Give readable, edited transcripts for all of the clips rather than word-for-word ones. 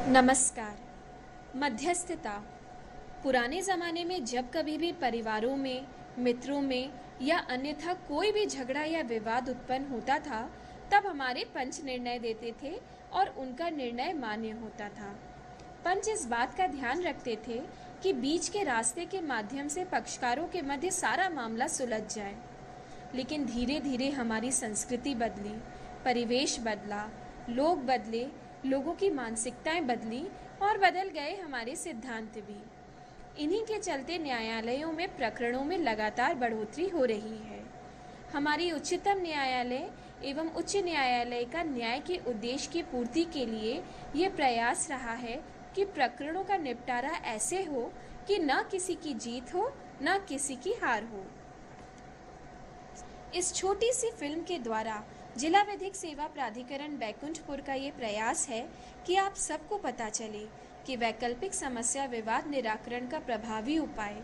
नमस्कार। मध्यस्थता पुराने ज़माने में जब कभी भी परिवारों में, मित्रों में या अन्यथा कोई भी झगड़ा या विवाद उत्पन्न होता था, तब हमारे पंच निर्णय देते थे और उनका निर्णय मान्य होता था। पंच इस बात का ध्यान रखते थे कि बीच के रास्ते के माध्यम से पक्षकारों के मध्य सारा मामला सुलझ जाए। लेकिन धीरे धीरे हमारी संस्कृति बदली, परिवेश बदला, लोग बदले, लोगों की मानसिकताएं बदली और बदल गए हमारे सिद्धांत भी। इन्हीं के चलते न्यायालयों में प्रकरणों में लगातार बढ़ोतरी हो रही है। हमारी उच्चतम न्यायालय एवं उच्च न्यायालय का न्याय के उद्देश्य की पूर्ति के लिए ये प्रयास रहा है कि प्रकरणों का निपटारा ऐसे हो कि न किसी की जीत हो, न किसी की हार हो। इस छोटी सी फिल्म के द्वारा जिला विधिक सेवा प्राधिकरण बैकुंठपुर का ये प्रयास है कि आप सबको पता चले कि वैकल्पिक समस्या विवाद निराकरण का प्रभावी उपाय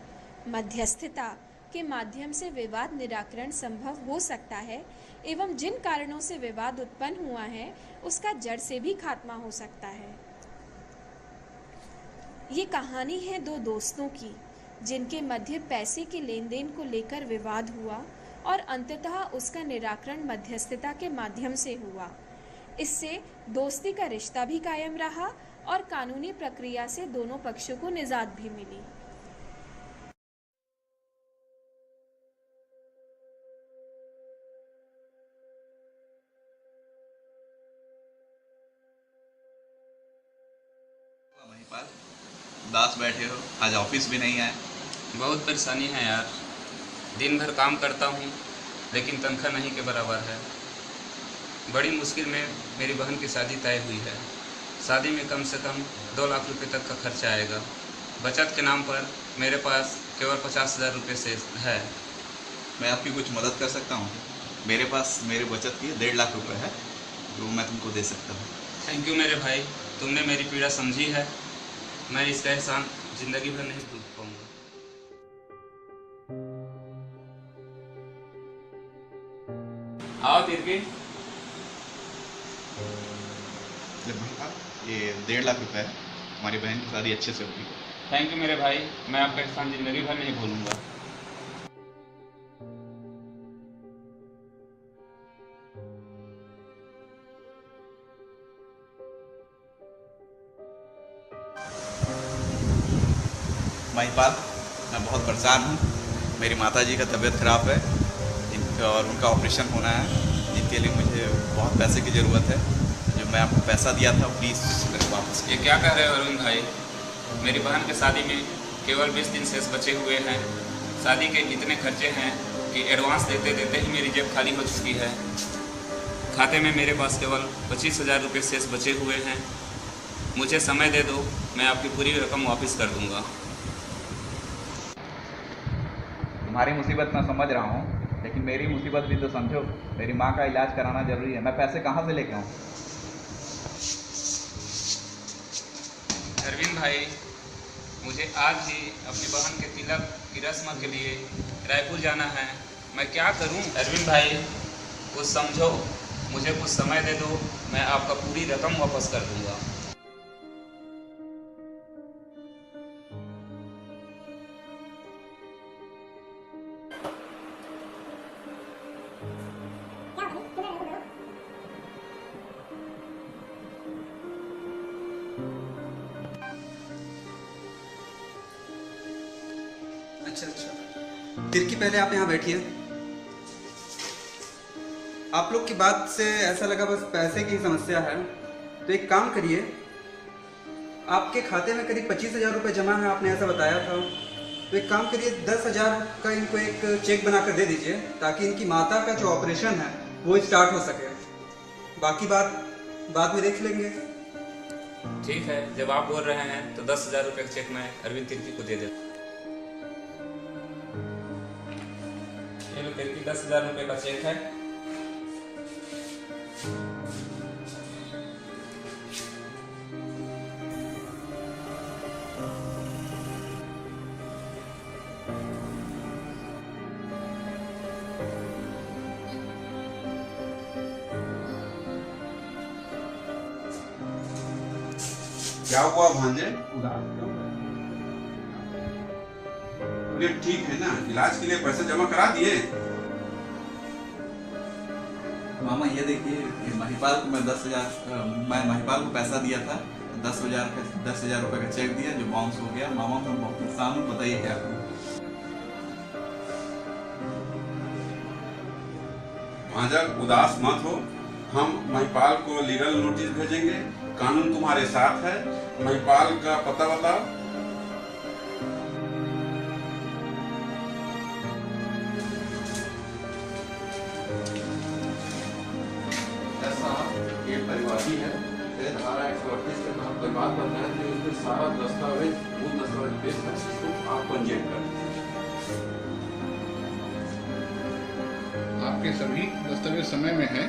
मध्यस्थता के माध्यम से विवाद निराकरण संभव हो सकता है एवं जिन कारणों से विवाद उत्पन्न हुआ है उसका जड़ से भी खात्मा हो सकता है। ये कहानी है दो दोस्तों की जिनके मध्य पैसे के लेन देन को लेकर विवाद हुआ और अंततः उसका निराकरण मध्यस्थता के माध्यम से हुआ। इससे दोस्ती का रिश्ता भी कायम रहा और कानूनी प्रक्रिया से दोनों पक्षों को निजात भी मिली। महिपाल, उदास बैठे हो? आज ऑफिस भी नहीं आए? बहुत परेशानी है यार। दिन भर काम करता हूँ लेकिन तनख्वाह नहीं के बराबर है। बड़ी मुश्किल में मेरी बहन की शादी तय हुई है। शादी में कम से कम 2 लाख रुपए तक का खर्चा आएगा। बचत के नाम पर मेरे पास केवल 50,000 रुपये से है। मैं आपकी कुछ मदद कर सकता हूँ। मेरे पास मेरे बचत की 1.5 लाख रुपए है जो मैं तुमको दे सकता हूँ। थैंक यू मेरे भाई, तुमने मेरी पीड़ा समझी है। मैं इसका एहसान जिंदगी भर नहीं भूल पाऊंगा। आओ तिरकी। ये 1.5 लाख रुपए है, हमारी बहन की शादी अच्छे से होगी। थैंक यू मेरे भाई, मैं आपका एहसान जिंदगी भर नहीं भूलूंगा। महिपाल, मैं बहुत परेशान हूँ। मेरी माताजी का तबीयत खराब है और उनका ऑपरेशन होना है, जिनके लिए मुझे बहुत पैसे की ज़रूरत है। जो मैं आपको पैसा दिया था प्लीज़ मेरे वापस। ये क्या कह रहे हो अरुण भाई? मेरी बहन के शादी में केवल 20 दिन शेष बचे हुए हैं। शादी के इतने खर्चे हैं कि एडवांस देते देते ही मेरी जेब खाली हो चुकी है। खाते में मेरे पास केवल 25,000 रुपये शेष बचे हुए हैं। मुझे समय दे दो, मैं आपकी पूरी रकम वापस कर दूंगा। तुम्हारी मुसीबत मैं समझ रहा हूँ, लेकिन मेरी मुसीबत भी तो समझो। मेरी माँ का इलाज कराना जरूरी है। मैं पैसे कहाँ से लेके आऊँ? अरविंद भाई, मुझे आज ही अपनी बहन के तिलक की रस्म के लिए रायपुर जाना है। मैं क्या करूं? अरविंद भाई, कुछ समझो, मुझे कुछ समय दे दो, मैं आपका पूरी रकम वापस कर दूंगा। अच्छा, तिरकी पहले आप यहाँ बैठिए। आप लोग की बात से ऐसा लगा बस पैसे की समस्या है, तो एक काम करिए, आपके खाते में करीब 25,000 रुपये जमा है, आपने ऐसा बताया था। तो एक काम करिए, 10,000 का इनको एक चेक बनाकर दे दीजिए ताकि इनकी माता का जो ऑपरेशन है वो स्टार्ट हो सके। बाकी बात बाद में देख लेंगे। ठीक है, जब आप बोल रहे हैं तो 10,000 रुपये का चेक मैं अरविंद तिर्की को दे देता हूँ। ये लो तिर्की, 10,000 रुपये का चेक है। क्या हुआ भांजे? उदास क्यों है? तबीयत ठीक है ना? इलाज के लिए पैसे जमा करा दिए? मामा ये देखिए, महिपाल को मैं मैं महिपाल को पैसा दिया था, 10,000 रुपये का चेक दिया जो बाउंस हो गया। मामा मैं बहुत नुकसान हूँ, बताइए क्या करूँ। भांजा उदास मत हो, हम महिपाल को लीगल नोटिस भेजेंगे। कानून तुम्हारे साथ है। महिपाल का पता बताओ। ये परिवादी है, धारा 138 के तहत कोई बात बताया तो उसमें सारा दस्तावेज मूल दस्तावेज पेश है, इसको आप पंजीयन करें। आपके सभी दस्तावेज समय में हैं,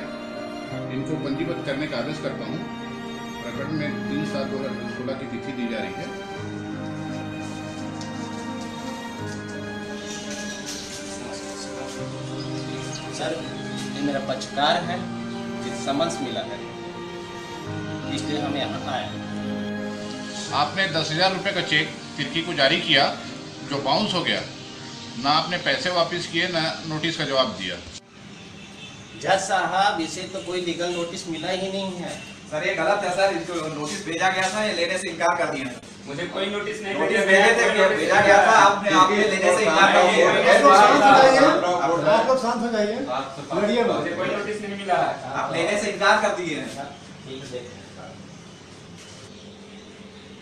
इनको पंजीबद्ध करने का आदेश करता हूँ। प्रकरण में 3/7/2016 की तिथि दी जा रही है। सर, ये मेरा पक्षकार है, जिस समन्स मिला है, इसलिए हम यहाँ आए। आपने 10,000 रुपये का चेक तिर्की को जारी किया जो बाउंस हो गया। ना आपने पैसे वापस किए, ना नोटिस का जवाब दिया। जज साहब, इसे तो कोई लीगल नोटिस मिला ही नहीं है। सर ये गलत है सर, इसको नोटिस भेजा गया था, ये लेने से इनकार कर दिया। मुझे कोई नोटिस नहीं नोटिस भेजे थे, भेजा गया था, आपने लेने से इनकार कर दिया। आप लोग शांत हो जाइए, लड़िए मत। मुझे कोई नोटिस नहीं मिला है। आप लेने से इनकार कर दिए हैं। ठीक है।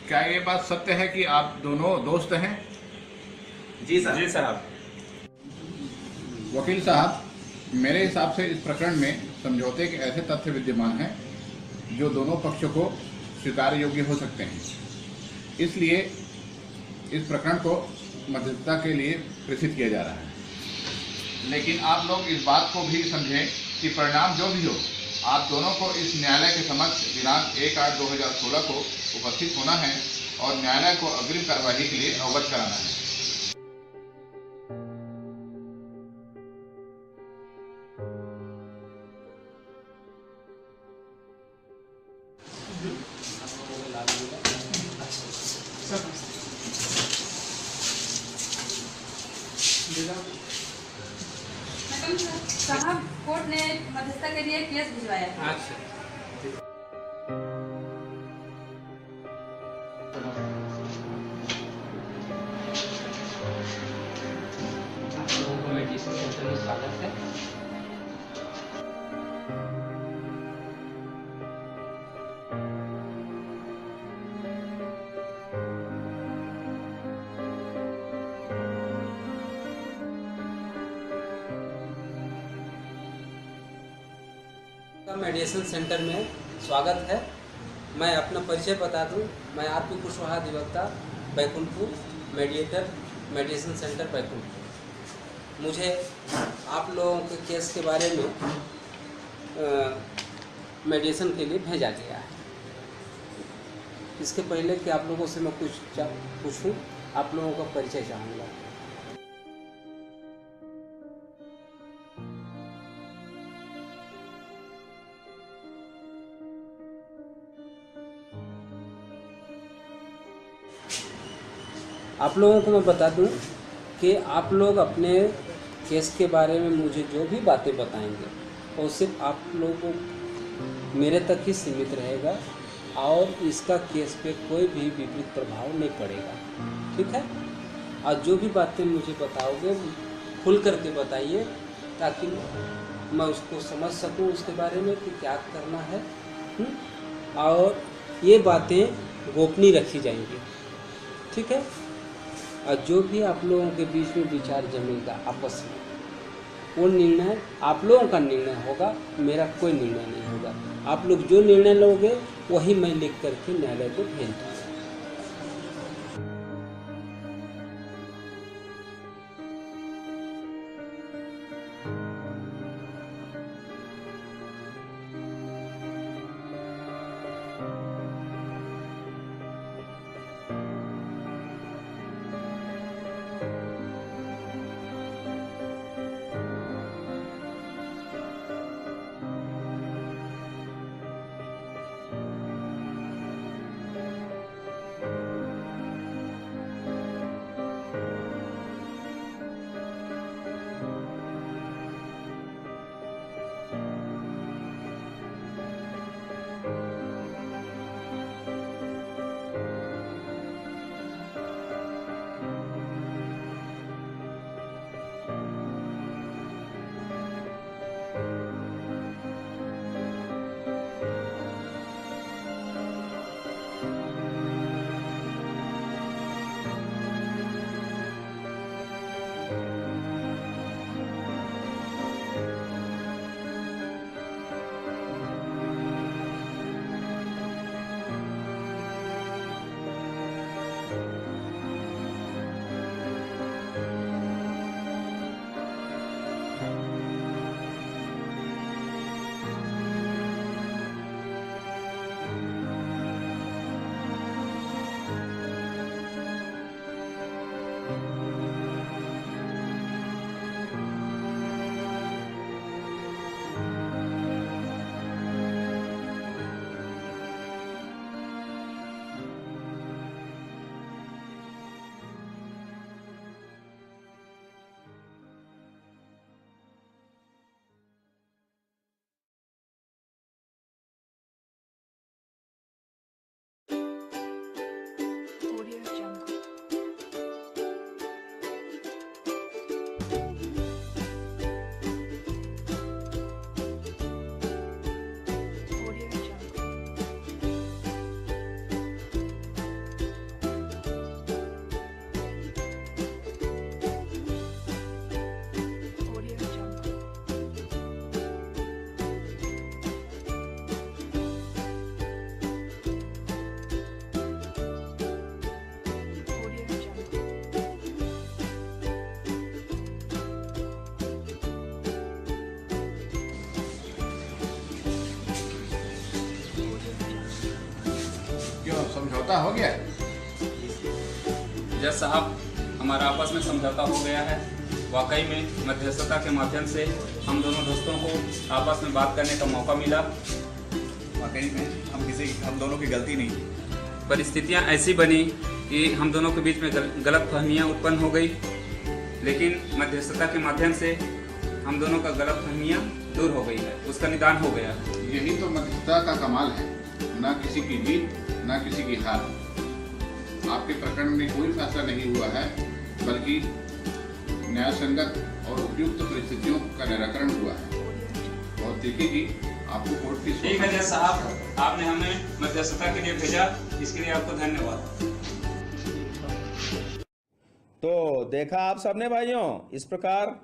क्या ये बात सत्य है कि आप दोनों दोस्त हैं? जी सर। जी साहब। वकील साहब, मेरे हिसाब से इस प्रकरण में समझौते के ऐसे तथ्य विद्यमान हैं जो दोनों पक्षों को स्वीकार योग्य हो सकते हैं। इसलिए इस प्रकरण को मध्यस्थता के लिए प्रेषित किया जा रहा है। लेकिन आप लोग इस बात को भी समझें कि परिणाम जो भी हो, आप दोनों को इस न्यायालय के समक्ष दिनांक 1/8/2016 को उपस्थित होना है और न्यायालय को अग्रिम कार्यवाही के लिए अवगत कराना है। साहब, कोर्ट ने मध्यस्थता के लिए केस भिजवाया है। अच्छा। आप लोगों को मेडिसिन सेंटर में स्वागत है। मेडिसिन सेंटर में स्वागत है। मैं अपना परिचय बता दूं, मैं आरपी कुशवाहा अधिवक्ता, Baikunthpur, mediator, medicine centre Baikunthpur. मुझे आप लोगों के केस के बारे में मेडिसिन के लिए भेजा गया है। इसके पहले कि आप लोगों से मैं कुछ पूछूं, आप लोगों का परिचय चाहूँगा। आप लोगों को मैं बता दूं कि आप लोग अपने केस के बारे में मुझे जो भी बातें बताएंगे वो सिर्फ आप लोगों को मेरे तक ही सीमित रहेगा और इसका केस पे कोई भी विपरीत प्रभाव नहीं पड़ेगा। ठीक है? और जो भी बातें मुझे बताओगे खुल करके बताइए ताकि मैं उसको समझ सकूं उसके बारे में कि क्या करना है। और ये बातें गोपनीय रखी जाएंगी। ठीक है? और जो भी आप लोगों के बीच में विचार जमेगा आपस में, वो निर्णय आप लोगों का निर्णय होगा, मेरा कोई निर्णय नहीं होगा। आप लोग जो निर्णय लोगे वही मैं लिख करके न्यायालय को भेज दूँगा। समझौता हो गया? जज साहब, हमारा आपस में समझौता हो गया है। वाकई में मध्यस्थता के माध्यम से हम दोनों दोस्तों को आपस में बात करने का मौका मिला। वाकई में हम दोनों की गलती नहीं थी। परिस्थितियां ऐसी बनी कि हम दोनों के बीच में गलत फहमियाँ उत्पन्न हो गई, लेकिन मध्यस्थता के माध्यम से हम दोनों का गलत फहमियाँ दूर हो गई है, उसका निदान हो गया। यही तो मध्यस्थता का कमाल है, ना किसी की जीत ना किसी की हार। आपके प्रकरण में कोई फैसला नहीं हुआ है, बल्कि न्याय संगत और उपयुक्त परिस्थितियों का निराकरण हुआ है। और देखिए कि आपको कोर्ट की ठीक है जज साहब, आपने हमें मध्यस्थता के लिए भेजा, इसके लिए आपको धन्यवाद। तो देखा आप सबने भाइयों, इस प्रकार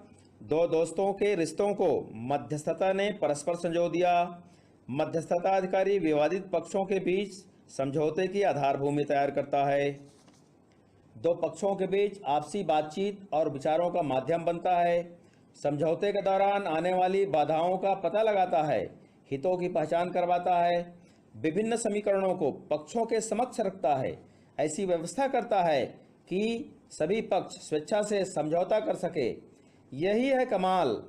दो दोस्तों के रिश्तों को मध्यस्थता ने परस्पर संजो दिया। मध्यस्थता अधिकारी विवादित पक्षों के बीच समझौते की आधार भूमि तैयार करता है, दो पक्षों के बीच आपसी बातचीत और विचारों का माध्यम बनता है, समझौते के दौरान आने वाली बाधाओं का पता लगाता है, हितों की पहचान करवाता है, विभिन्न समीकरणों को पक्षों के समक्ष रखता है, ऐसी व्यवस्था करता है कि सभी पक्ष स्वेच्छा से समझौता कर सके। यही है कमाल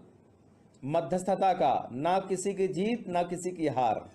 मध्यस्थता का, ना किसी की जीत ना किसी की हार।